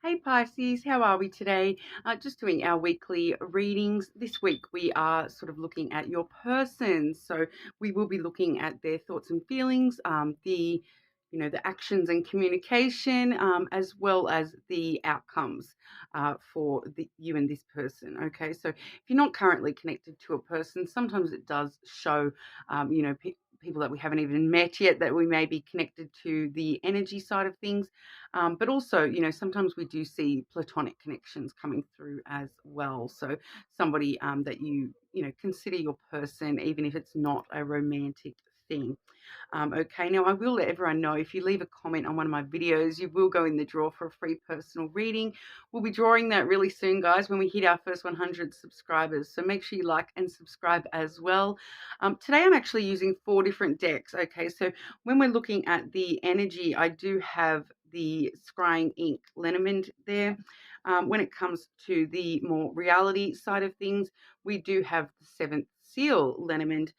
Hey Pisces, how are we today? Just doing our weekly readings. This week we are sort of looking at your person. So we will be looking at their thoughts and feelings, the actions and communication, as well as the outcomes for you and this person. Okay, so if you're not currently connected to a person, sometimes it does show, people that we haven't even met yet that we may be connected to the energy side of things. But also, sometimes we do see platonic connections coming through as well. So somebody that consider your person, even if it's not a romantic thing. Okay, now I will let everyone know if you leave a comment on one of my videos, you will go in the draw for a free personal reading. We'll be drawing that really soon, guys, when we hit our first 100 subscribers. So make sure you like and subscribe as well. Today I'm actually using 4 different decks. Okay, so when we're looking at the energy, I do have the Scrying Ink Lenormand there. When it comes to the more reality side of things, we do have the Seventh Seal Lenormand,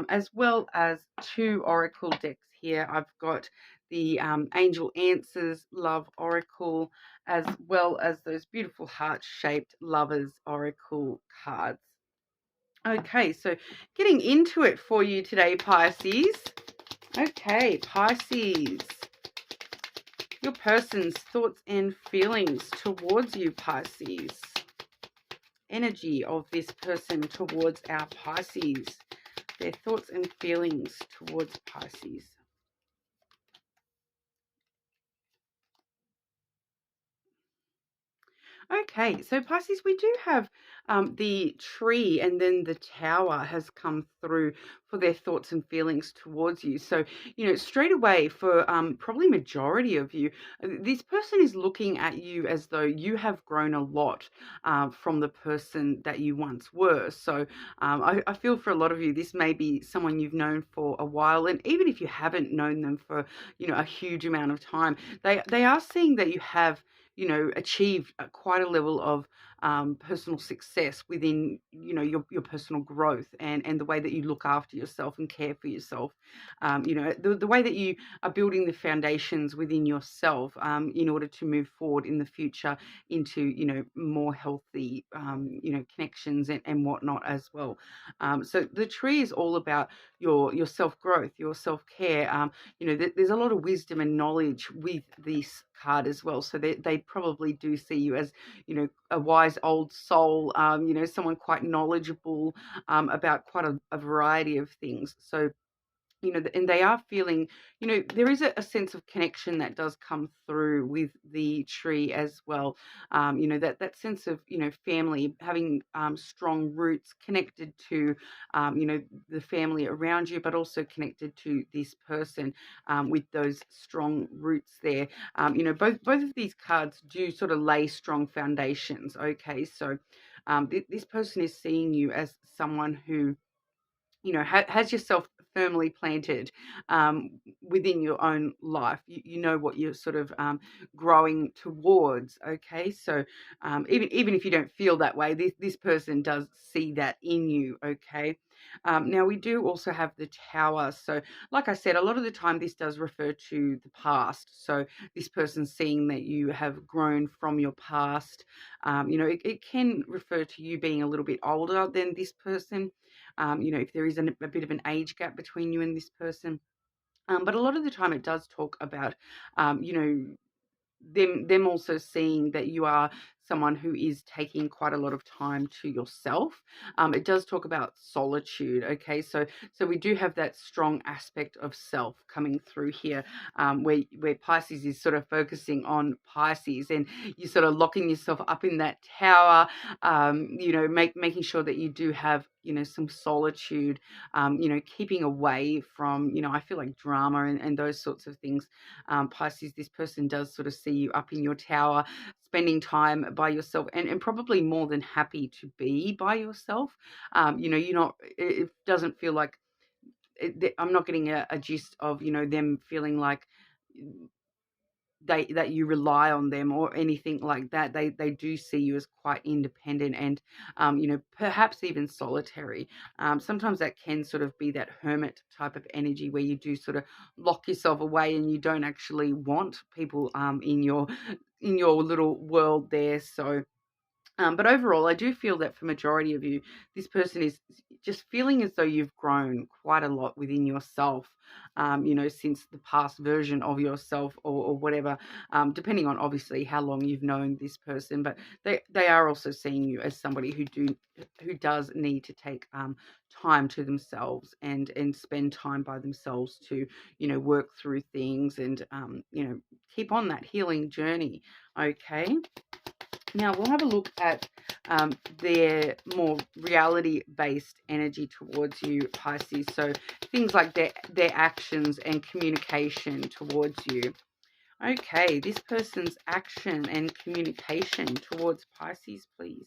as well as 2 oracle decks here. I've got the Angel Answers Love Oracle, as well as those beautiful heart-shaped Lovers Oracle cards. Okay, so getting into it for you today, Pisces. Okay, Pisces. Your person's thoughts and feelings towards you, Pisces. Energy of this person towards our Pisces. Their thoughts and feelings towards Pisces. Okay, so Pisces, we do have the tree, and then the tower has come through for their thoughts and feelings towards you. So, straight away for probably majority of you, this person is looking at you as though you have grown a lot from the person that you once were. So I feel for a lot of you, this may be someone you've known for a while. And even if you haven't known them for, a huge amount of time, they are seeing that you have achieved quite a level of personal success within, your personal growth and the way that you look after yourself and care for yourself. The way that you are building the foundations within yourself in order to move forward in the future into, more healthy, connections and whatnot as well. So the tree is all about your self-growth, your self-care. There's a lot of wisdom and knowledge with this card as well. So they probably do see you as, a wise old soul, someone quite knowledgeable about quite a variety of things. So and they are feeling, there is a sense of connection that does come through with the tree as well. That sense of, family, having strong roots connected to, the family around you, but also connected to this person with those strong roots there. Both of these cards do sort of lay strong foundations. Okay, so this person is seeing you as someone who, has yourself firmly planted within your own life. You know what you're sort of growing towards. Okay, so even if you don't feel that way, this person does see that in you. Okay. Now we do also have the tower. So like I said, a lot of the time this does refer to the past. So this person seeing that you have grown from your past. It can refer to you being a little bit older than this person. If there is a bit of an age gap between you and this person. But a lot of the time it does talk about, them also seeing that you are someone who is taking quite a lot of time to yourself. It does talk about solitude. Okay, so we do have that strong aspect of self coming through here, where Pisces is sort of focusing on Pisces, and you're sort of locking yourself up in that tower. Making sure that you do have, some solitude. Keeping away from, I feel like drama and those sorts of things. Pisces, this person does sort of see you up in your tower, spending time by yourself, and probably more than happy to be by yourself. You're not, it doesn't feel like, I'm not getting a gist of, them feeling like that you rely on them or anything like that. They do see you as quite independent and perhaps even solitary. Sometimes that can sort of be that hermit type of energy where you do sort of lock yourself away and you don't actually want people in your little world there. So but overall, I do feel that for majority of you, this person is just feeling as though you've grown quite a lot within yourself, since the past version of yourself or whatever, depending on obviously how long you've known this person. But they are also seeing you as somebody who does need to take time to themselves and spend time by themselves to work through things and keep on that healing journey. Okay. Now we'll have a look at their more reality-based energy towards you, Pisces. So things like their actions and communication towards you. Okay, this person's action and communication towards Pisces, please.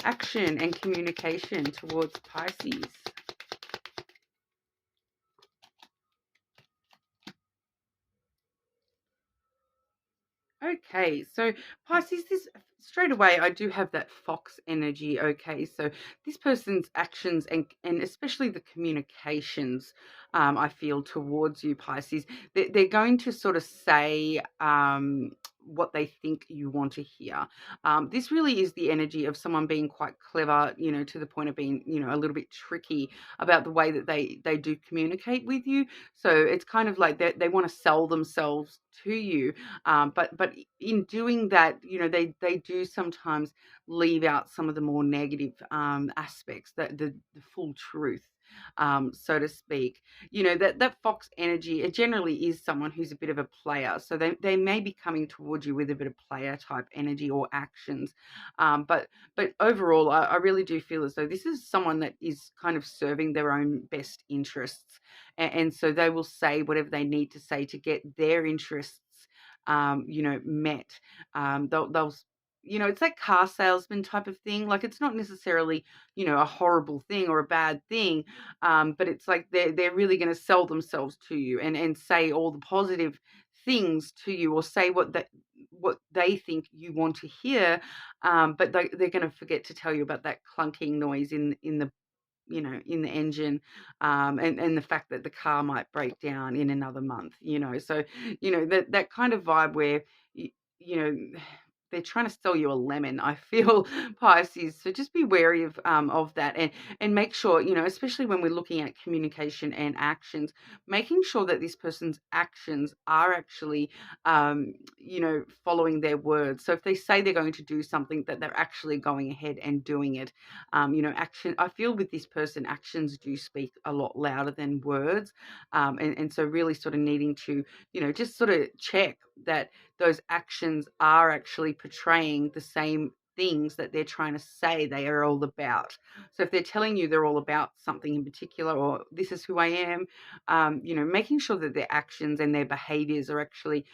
Action and communication towards Pisces. Okay, so Pisces, this straight away, I do have that fox energy. Okay, so this person's actions and especially the communications, I feel towards you, Pisces, they're going to sort of say what they think you want to hear. This really is the energy of someone being quite clever, to the point of being, a little bit tricky about the way that they do communicate with you. So it's kind of like they want to sell themselves to you, but in doing that, they do sometimes leave out some of the more negative aspects, that the full truth, so to speak. That fox energy, it generally is someone who's a bit of a player. So they may be coming towards you with a bit of player type energy or actions. But overall, I really do feel as though this is someone that is kind of serving their own best interests. And so they will say whatever they need to say to get their interests met. They'll it's that car salesman type of thing. Like, it's not necessarily, a horrible thing or a bad thing, but it's like they're really going to sell themselves to you and say all the positive things to you, or say what they think you want to hear, but they're going to forget to tell you about that clunking noise in the in the engine, and the fact that the car might break down in another month, so, that kind of vibe where, you know, they're trying to sell you a lemon, I feel, Pisces. So just be wary of that, and make sure, especially when we're looking at communication and actions, making sure that this person's actions are actually, following their words. So if they say they're going to do something, that they're actually going ahead and doing it. Action, I feel with this person, actions do speak a lot louder than words. And so really sort of needing to, just sort of check that those actions are actually portraying the same things that they're trying to say they are all about. So if they're telling you they're all about something in particular, or this is who I am, making sure that their actions and their behaviors are actually,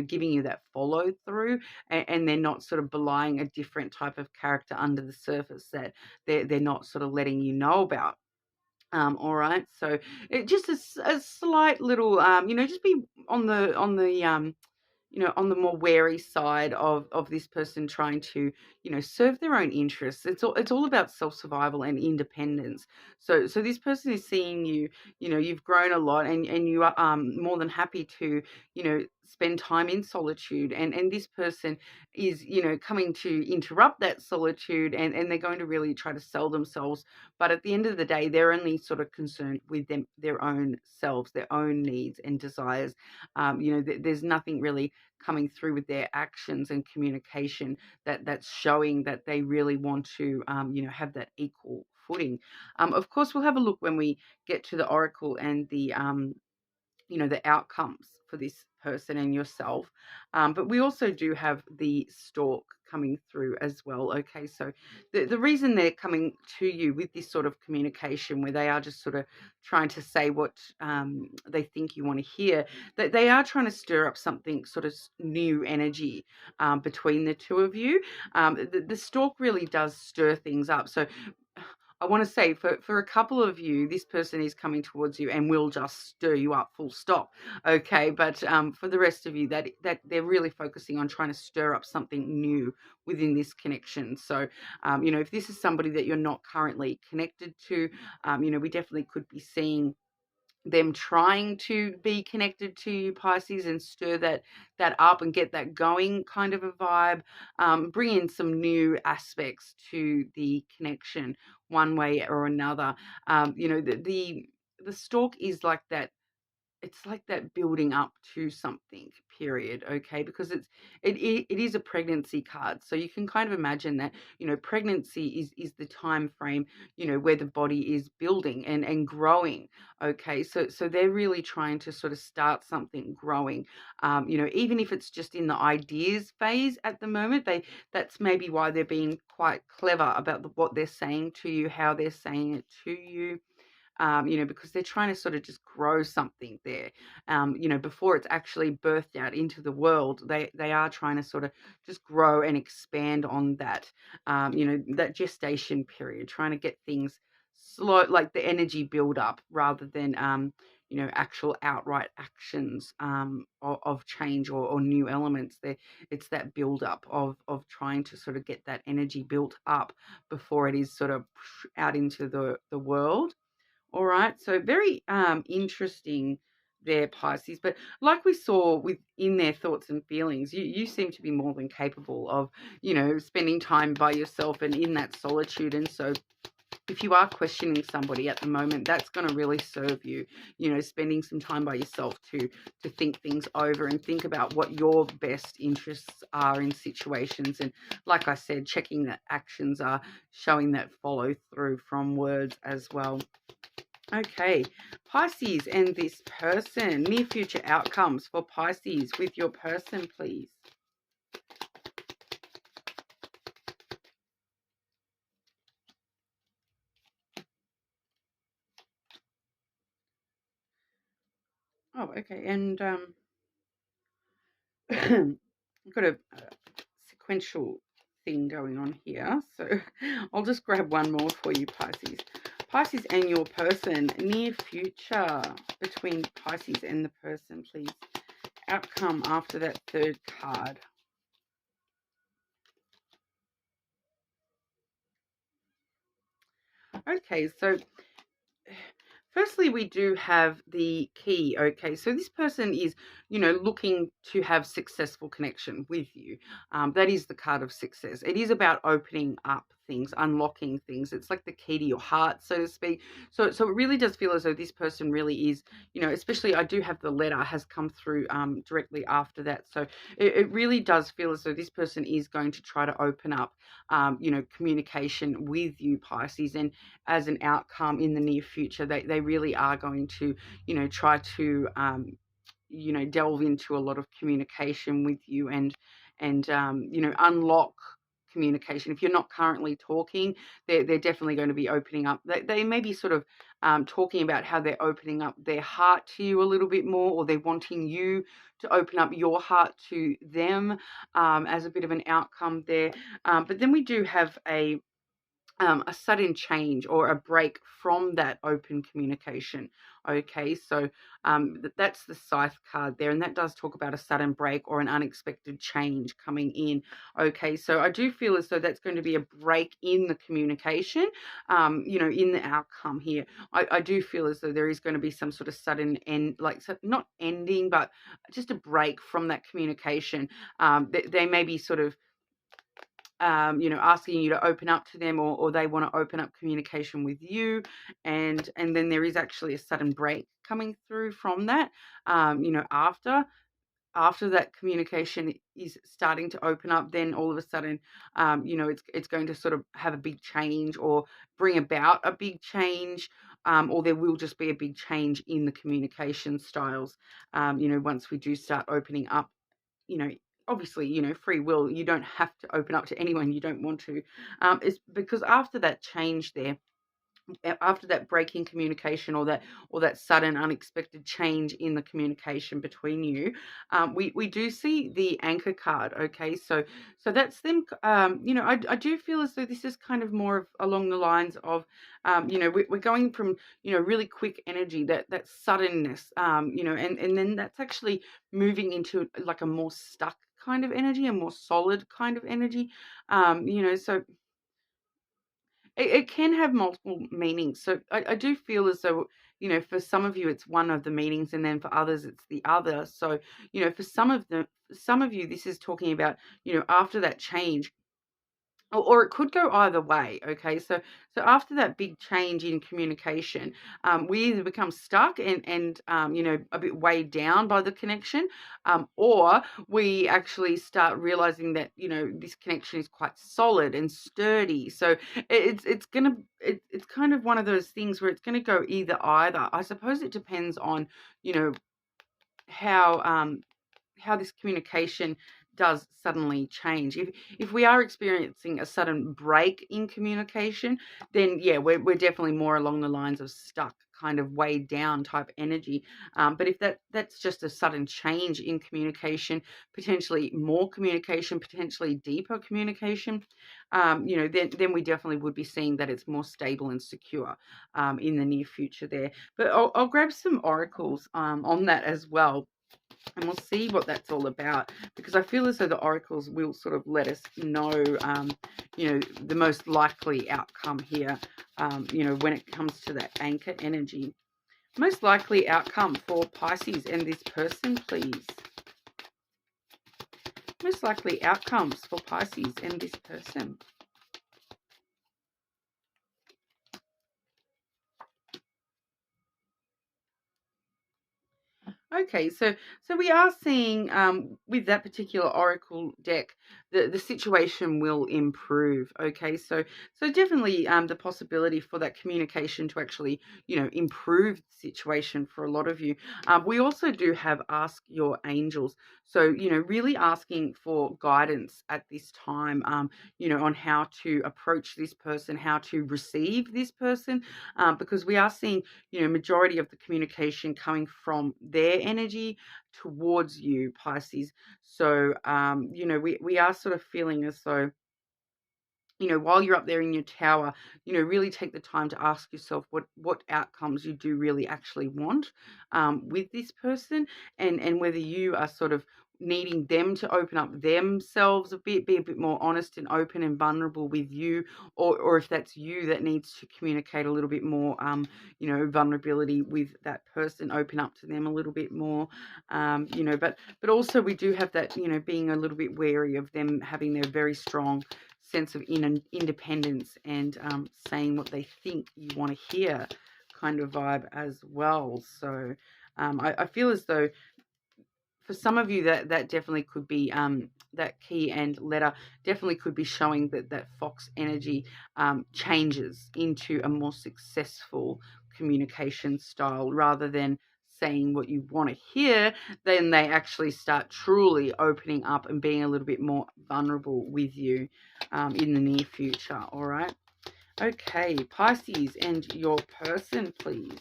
giving you that follow through, and they're not sort of belying a different type of character under the surface that they're not sort of letting you know about. All right, so it just a slight little, just be on the more wary side of this person trying to, serve their own interests. It's all about self-survival and independence. So this person is seeing you, you've grown a lot, and you are more than happy to, spend time in solitude, and this person is, coming to interrupt that solitude, and they're going to really try to sell themselves. But at the end of the day, they're only sort of concerned with their own selves, their own needs and desires. There's nothing really coming through with their actions and communication that's showing that they really want to, have that equal footing. Of course, we'll have a look when we get to the oracle and the outcomes for this person and yourself. But we also do have the stork coming through as well. Okay, so the reason they're coming to you with this sort of communication, where they are just sort of trying to say what they think you want to hear, that they are trying to stir up something sort of new energy between the two of you. The stork really does stir things up. So I want to say for a couple of you, this person is coming towards you and will just stir you up, full stop. Okay, but for the rest of you, that they're really focusing on trying to stir up something new within this connection. So, if this is somebody that you're not currently connected to, we definitely could be seeing them trying to be connected to you, Pisces, and stir that up and get that going kind of a vibe. Bring in some new aspects to the connection one way or another. The stalk is like that, it's like that building up to something, period. Okay, because it is a pregnancy card, so you can kind of imagine that, pregnancy is the time frame, where the body is building and growing. Okay, so they're really trying to sort of start something growing. Even if it's just in the ideas phase at the moment, that's maybe why they're being quite clever about what they're saying to you, how they're saying it to you. Because they're trying to sort of just grow something there. Before it's actually birthed out into the world, they are trying to sort of just grow and expand on that, that gestation period, trying to get things slow, like the energy build up rather than, actual outright actions of change or new elements. It's that build up of trying to sort of get that energy built up before it is sort of out into the world. All right, so very interesting there, Pisces. But like we saw within their thoughts and feelings, you seem to be more than capable of, spending time by yourself and in that solitude. And so if you are questioning somebody at the moment, that's going to really serve you, spending some time by yourself to think things over and think about what your best interests are in situations. And like I said, checking that actions are showing that follow through from words as well. Okay, Pisces and this person, near future outcomes for Pisces with your person, please. Oh, okay, and I've got a sequential thing going on here, so I'll just grab one more for you, Pisces. Pisces and your person, near future between Pisces and the person, please. Outcome after that third card. Okay, so firstly, we do have the key. Okay, so this person is, looking to have successful connection with you. That is the card of success. It is about opening up things, unlocking things. It's like the key to your heart, so to speak. So it really does feel as though this person really is, especially I do have the letter has come through directly after that. So it really does feel as though this person is going to try to open up, communication with you, Pisces, and as an outcome in the near future, they really are going to, try to, delve into a lot of communication with you and unlock communication. If you're not currently talking, they're definitely going to be opening up. They may be sort of talking about how they're opening up their heart to you a little bit more, or they're wanting you to open up your heart to them, as a bit of an outcome there. But then we do have a sudden change or a break from that open communication. Okay, so that's the Scythe card there, and that does talk about a sudden break or an unexpected change coming in. Okay, so I do feel as though that's going to be a break in the communication, in the outcome here. I do feel as though there is going to be some sort of sudden end, like not ending, but just a break from that communication. They may be sort of asking you to open up to them, or they want to open up communication with you, and then there is actually a sudden break coming through from that, after that communication is starting to open up, then all of a sudden, it's going to sort of have a big change or bring about a big change, or there will just be a big change in the communication styles, once we do start opening up, you know, obviously, free will, you don't have to open up to anyone you don't want to. It's because after that change there, after that break in communication, or that sudden unexpected change in the communication between you, we do see the anchor card. Okay, so that's them. I do feel as though this is kind of more of along the lines of, we're going from, really quick energy, that suddenness, and then that's actually moving into like a more stuck kind of energy, a more solid kind of energy. So it can have multiple meanings. So I do feel as though, for some of you it's one of the meanings, and then for others it's the other. So, for some of you, this is talking about, after that change, or it could go either way. Okay, so after that big change in communication, we either become stuck and a bit weighed down by the connection, or we actually start realizing that, this connection is quite solid and sturdy. So it's kind of one of those things where it's gonna go either. I suppose it depends on, you know how this communication does suddenly change. If we are experiencing a sudden break in communication, then yeah, we're definitely more along the lines of stuck, kind of weighed down type energy. But if that's just a sudden change in communication, potentially more communication, potentially deeper communication, then we definitely would be seeing that it's more stable and secure in the near future there. But I'll grab some oracles on that as well, and we'll see what that's all about, because I feel as though the oracles will sort of let us know, the most likely outcome here, when it comes to that anchor energy. Most likely outcome for Pisces and this person, please. Most likely outcomes for Pisces and this person. Okay, so we are seeing, with that particular oracle deck, the situation will improve. Okay, so definitely the possibility for that communication to actually, improve the situation for a lot of you. We also do have ask your angels. So, really asking for guidance at this time, on how to approach this person, how to receive this person, because we are seeing, majority of the communication coming from their energy towards you, Pisces. So, we are sort of feeling as though, while you're up there in your tower, really take the time to ask yourself what outcomes you do really actually want with this person, and whether you are sort of needing them to open up themselves a bit, be a bit more honest and open and vulnerable with you, or if that's you that needs to communicate a little bit more, vulnerability with that person, open up to them a little bit more, but also we do have that, being a little bit wary of them having their very strong sense of independence and saying what they think you want to hear kind of vibe as well. So I feel as though for some of you that definitely could be, that key and letter definitely could be showing that fox energy changes into a more successful communication style, rather than saying what you want to hear. Then they actually start truly opening up and being a little bit more vulnerable with you in the near future. All right. Okay, Pisces and your person, please.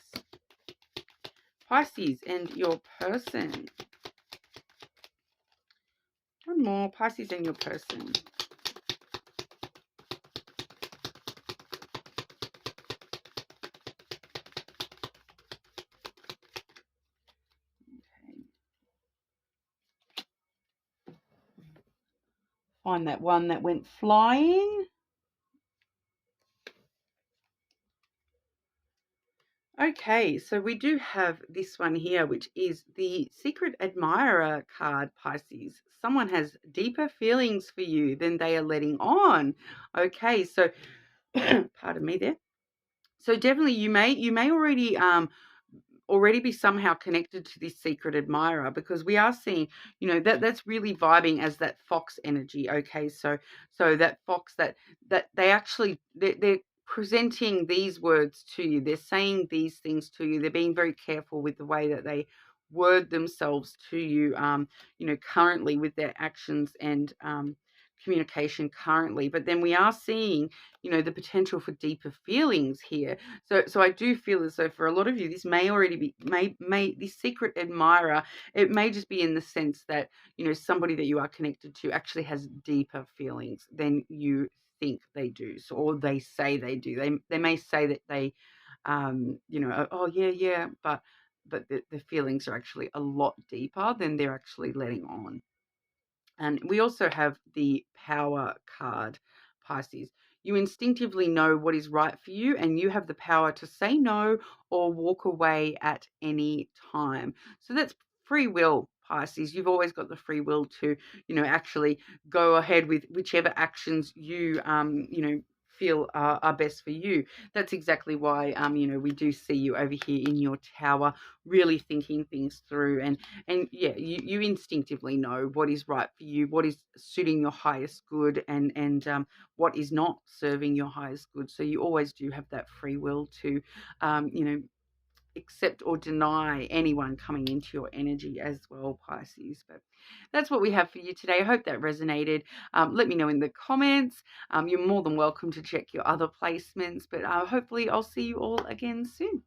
Pisces and your person. One more, Pisces and your person. Okay. Find that one that went flying. Okay, so we do have this one here, which is the Secret Admirer card, Pisces. Someone has deeper feelings for you than they are letting on. Okay, so pardon me there. So definitely you may already be somehow connected to this secret admirer, because we are seeing, that's really vibing as that fox energy. Okay, so that fox, that they actually, they're presenting these words to you, they're saying these things to you, they're being very careful with the way that they word themselves to you, currently with their actions and communication currently, but then we are seeing, the potential for deeper feelings here. So I do feel as though for a lot of you, this may already be, may this secret admirer, it may just be in the sense that, somebody that you are connected to actually has deeper feelings than you think they do. So, or they say they do. They may say that they, oh yeah, yeah, but the feelings are actually a lot deeper than they're actually letting on. And we also have the power card, Pisces. You instinctively know what is right for you, and you have the power to say no or walk away at any time. So that's free will, Pisces. You've always got the free will to, actually go ahead with whichever actions you, feel are best for you. That's exactly why, we do see you over here in your tower, really thinking things through, and yeah, you instinctively know what is right for you, what is suiting your highest good, and what is not serving your highest good. So you always do have that free will to, accept or deny anyone coming into your energy as well, Pisces. But that's what we have for you today. I hope that resonated. Let me know in the comments. You're more than welcome to check your other placements, but hopefully I'll see you all again soon.